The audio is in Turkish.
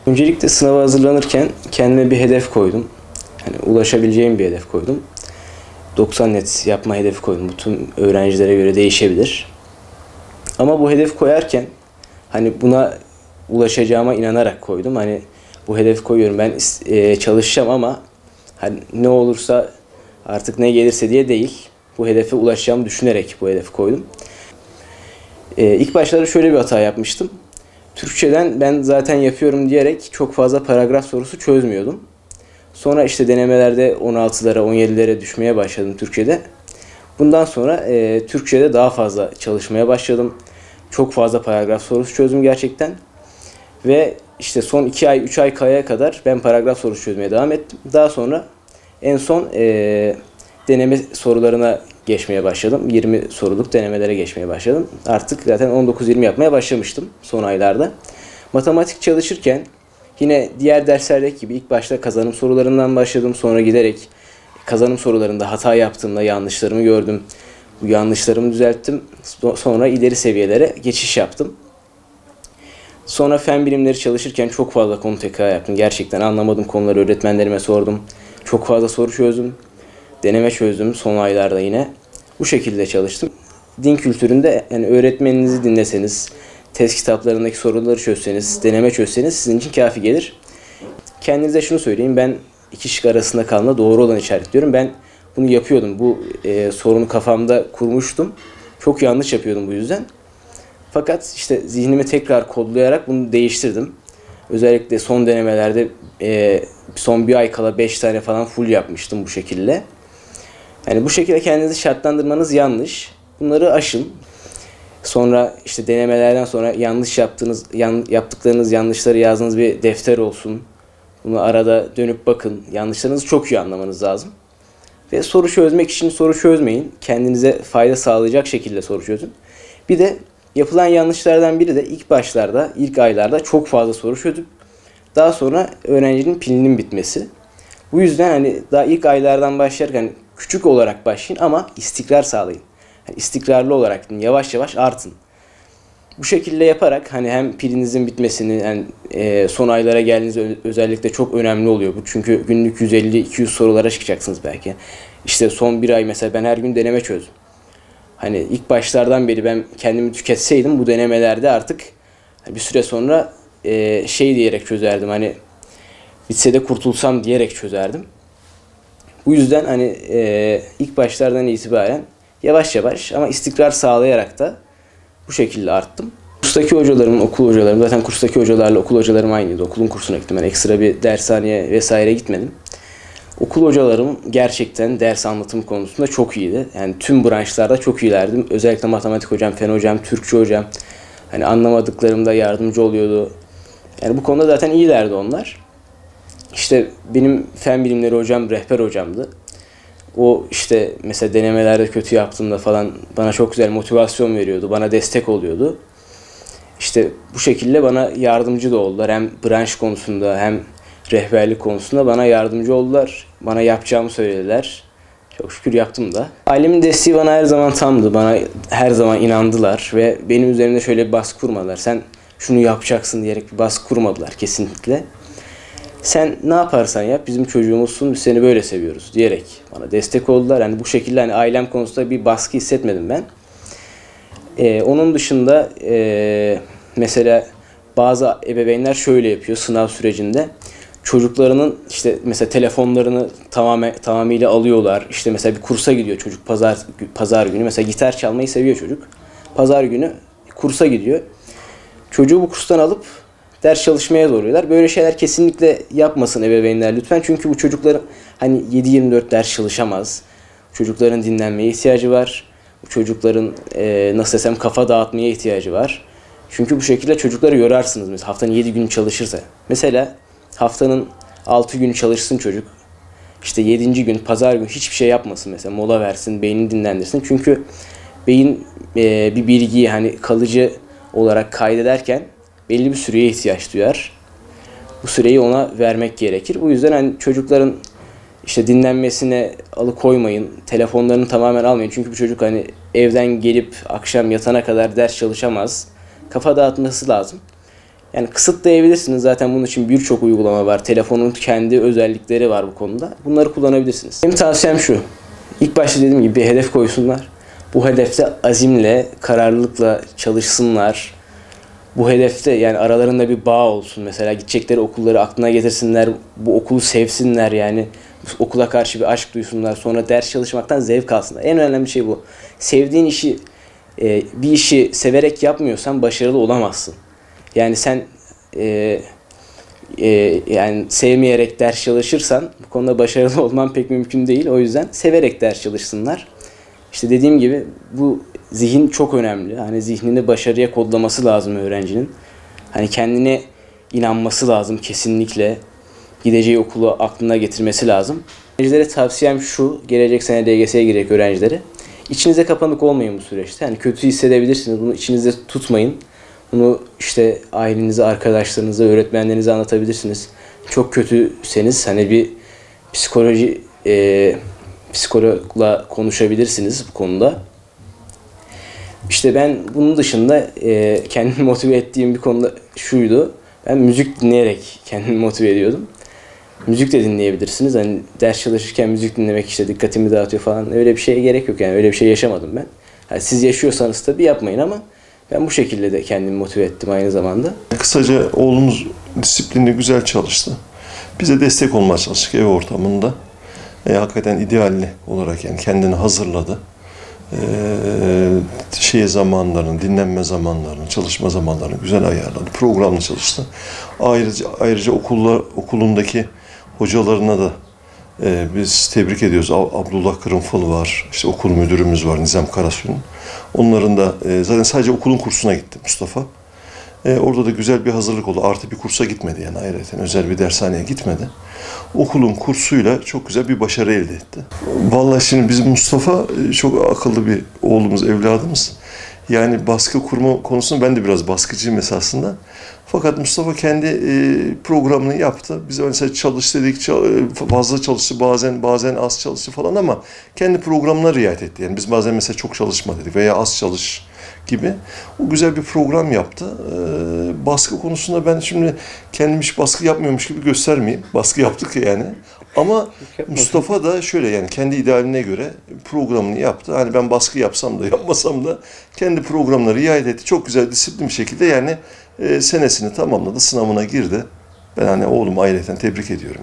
Öncelikle sınava hazırlanırken kendime bir hedef koydum. Hani ulaşabileceğim bir hedef koydum. 90 net yapma hedefi koydum. Bu tüm öğrencilere göre değişebilir. Ama bu hedef koyarken hani buna ulaşacağıma inanarak koydum. Hani bu hedef koyuyorum, ben çalışacağım ama hani ne olursa artık ne gelirse diye değil. Bu hedefe ulaşacağımı düşünerek bu hedefi koydum. İlk başlarda şöyle bir hata yapmıştım. Türkçeden ben zaten yapıyorum diyerek çok fazla paragraf sorusu çözmüyordum. Sonra işte denemelerde 16'lara 17'lere düşmeye başladım Türkçede. Bundan sonra Türkçede daha fazla çalışmaya başladım. Çok fazla paragraf sorusu çözdüm gerçekten. Ve işte son 2 ay 3 ay kayaya kadar ben paragraf sorusu çözmeye devam ettim. Daha sonra en son deneme sorularına geçmeye başladım. 20 soruluk denemelere geçmeye başladım. Artık zaten 19-20 yapmaya başlamıştım son aylarda. Matematik çalışırken yine diğer derslerdeki gibi ilk başta kazanım sorularından başladım. Sonra giderek kazanım sorularında hata yaptığımda yanlışlarımı gördüm. Bu yanlışlarımı düzelttim. Sonra ileri seviyelere geçiş yaptım. Sonra fen bilimleri çalışırken çok fazla konu tekrar yaptım. Gerçekten anlamadığım konuları öğretmenlerime sordum. Çok fazla soru çözdüm. Deneme çözdüm son aylarda yine. Bu şekilde çalıştım. Din kültüründe yani öğretmeninizi dinleseniz, test kitaplarındaki soruları çözseniz, deneme çözseniz sizin için kafi gelir. Kendinize şunu söyleyeyim, ben iki şık arasında kalma doğru olanı işaretliyorum. Ben bunu yapıyordum. Bu sorunu kafamda kurmuştum. Çok yanlış yapıyordum bu yüzden. Fakat işte zihnimi tekrar kodlayarak bunu değiştirdim. Özellikle son denemelerde son bir ay kala 5 tane falan full yapmıştım bu şekilde. Yani bu şekilde kendinizi şartlandırmanız yanlış. Bunları aşın. Sonra işte denemelerden sonra yanlış yaptıklarınız yanlışları yazdığınız bir defter olsun. Bunu arada dönüp bakın. Yanlışlarınızı çok iyi anlamanız lazım. Ve soru çözmek için soru çözmeyin. Kendinize fayda sağlayacak şekilde soru çözün. Bir de yapılan yanlışlardan biri de ilk başlarda, ilk aylarda çok fazla soru çözüp daha sonra öğrencinin pilinin bitmesi. Bu yüzden hani daha ilk aylardan başlarken küçük olarak başlayın ama istikrar sağlayın. Yani istikrarlı olarak yavaş yavaş artın. Bu şekilde yaparak hani hem pilinizin bitmesini, yani son aylara geldiğinizde özellikle çok önemli oluyor bu. Çünkü günlük 150-200 sorulara çıkacaksınız belki. İşte son bir ay mesela ben her gün deneme çözdüm. Hani ilk başlardan beri ben kendimi tüketseydim bu denemelerde artık bir süre sonra şey diyerek çözerdim, hani bitse de kurtulsam diyerek çözerdim. Bu yüzden hani ilk başlardan itibaren yavaş yavaş ama istikrar sağlayarak da bu şekilde arttım. Kurstaki hocalarım, okul hocalarım, zaten kurstaki hocalarla okul hocalarım aynıydı. Okulun kursuna gittim. Ben ekstra bir dershaneye vesaire gitmedim. Okul hocalarım gerçekten ders anlatım konusunda çok iyiydi. Yani tüm branşlarda çok iyilerdi. Özellikle matematik hocam, fen hocam, Türkçe hocam. Hani anlamadıklarımda yardımcı oluyordu. Yani bu konuda zaten iyilerdi onlar. İşte benim fen bilimleri hocam rehber hocamdı. O işte mesela denemelerde kötü yaptığımda falan bana çok güzel motivasyon veriyordu. Bana destek oluyordu. İşte bu şekilde bana yardımcı da oldular. Hem branş konusunda hem rehberlik konusunda bana yardımcı oldular. Bana yapacağımı söylediler. Çok şükür yaptım da. Ailemin desteği bana her zaman tamdı. Bana her zaman inandılar ve benim üzerimde şöyle bir baskı kurmadılar. Sen şunu yapacaksın diyerek bir baskı kurmadılar kesinlikle. Sen ne yaparsan yap, bizim çocuğumuzsun, biz seni böyle seviyoruz diyerek bana destek oldular. Yani bu şekilde hani ailem konusunda bir baskı hissetmedim ben. Onun dışında mesela bazı ebeveynler şöyle yapıyor sınav sürecinde. Çocuklarının işte mesela telefonlarını tamamıyla alıyorlar. İşte mesela bir kursa gidiyor çocuk pazar günü. Mesela gitar çalmayı seviyor çocuk. Pazar günü kursa gidiyor. Çocuğu bu kurstan alıp ders çalışmaya zorluyorlar. Böyle şeyler kesinlikle yapmasın ebeveynler lütfen. Çünkü bu çocukların hani 7-24 ders çalışamaz. Çocukların dinlenmeye ihtiyacı var. Bu çocukların nasıl desem kafa dağıtmaya ihtiyacı var. Çünkü bu şekilde çocukları yorarsınız. Mesela haftanın 7 günü çalışırsa. Mesela haftanın 6 günü çalışsın çocuk. İşte 7. gün pazar günü hiçbir şey yapmasın mesela. Mola versin, beynini dinlendirsin. Çünkü beyin bir bilgiyi hani kalıcı olarak kaydederken belli bir süreye ihtiyaç duyar. Bu süreyi ona vermek gerekir. Bu yüzden hani çocukların işte dinlenmesine alıkoymayın. Telefonlarını tamamen almayın. Çünkü bu çocuk hani evden gelip akşam yatana kadar ders çalışamaz. Kafa dağıtması lazım. Yani kısıtlayabilirsiniz. Zaten bunun için birçok uygulama var. Telefonun kendi özellikleri var bu konuda. Bunları kullanabilirsiniz. Benim tavsiyem şu. İlk başta dediğim gibi bir hedef koysunlar. Bu hedefte azimle, kararlılıkla çalışsınlar. Bu hedefte yani aralarında bir bağ olsun. Mesela gidecekleri okulları aklına getirsinler. Bu okulu sevsinler yani. Okula karşı bir aşk duysunlar. Sonra ders çalışmaktan zevk alsınlar. En önemli şey bu. Sevdiğin işi, bir işi severek yapmıyorsan başarılı olamazsın. Yani sen yani sevmeyerek ders çalışırsan bu konuda başarılı olman pek mümkün değil. O yüzden severek ders çalışsınlar. İşte dediğim gibi bu zihin çok önemli. Hani zihnini başarıya kodlaması lazım öğrencinin. Hani kendine inanması lazım kesinlikle. Gideceği okulu aklına getirmesi lazım. Öğrencilere tavsiyem şu, gelecek sene DGS'ye girecek öğrencilere. İçinize kapanık olmayın bu süreçte. Hani kötü hissedebilirsiniz, bunu içinizde tutmayın. Bunu işte ailenize, arkadaşlarınıza, öğretmenlerinize anlatabilirsiniz. Çok kötüseniz hani bir psikologla konuşabilirsiniz bu konuda. İşte ben bunun dışında kendimi motive ettiğim bir konuda şuydu. Ben müzik dinleyerek kendimi motive ediyordum. Müzik de dinleyebilirsiniz. Hani ders çalışırken müzik dinlemek işte dikkatimi dağıtıyor falan. Öyle bir şeye gerek yok yani. Öyle bir şey yaşamadım ben. Yani siz yaşıyorsanız tabii yapmayın ama ben bu şekilde de kendimi motive ettim aynı zamanda. Kısaca oğlumuz disiplinli güzel çalıştı. Bize destek olmaya çalıştık ev ortamında. Hakikaten idealli olarak yani kendini hazırladı. Zamanlarını, dinlenme zamanlarını, çalışma zamanlarını güzel ayarladı. Programlı çalıştı. Ayrıca okulundaki hocalarına da biz tebrik ediyoruz. Abdullah Kırımfıl var, işte okul müdürümüz var, Nizam Karasu'nun. Onların da zaten sadece okulun kursuna gitti Mustafa. Orada da güzel bir hazırlık oldu. Artı bir kursa gitmedi yani ayrıca. Özel bir dershaneye gitmedi. Okulun kursuyla çok güzel bir başarı elde etti. Vallahi şimdi bizim Mustafa çok akıllı bir oğlumuz, evladımız. Yani baskı kurma konusunda ben de biraz baskıcıyım esasında. Fakat Mustafa kendi programını yaptı. Biz mesela çalış dedik, fazla çalıştı, bazen az çalıştı falan ama kendi programına riayet etti. Yani biz bazen mesela çok çalışma dedik veya az çalış gibi. O güzel bir program yaptı. Baskı konusunda ben şimdi kendim hiç baskı yapmıyormuş gibi göstermeyeyim. Baskı yaptık yani. Ama Mustafa da şöyle yani kendi idealine göre programını yaptı. Hani ben baskı yapsam da yapmasam da kendi programına riayet etti. Çok güzel disiplinli bir şekilde yani senesini tamamladı, sınavına girdi. Ben hani oğlumu ayrıca tebrik ediyorum.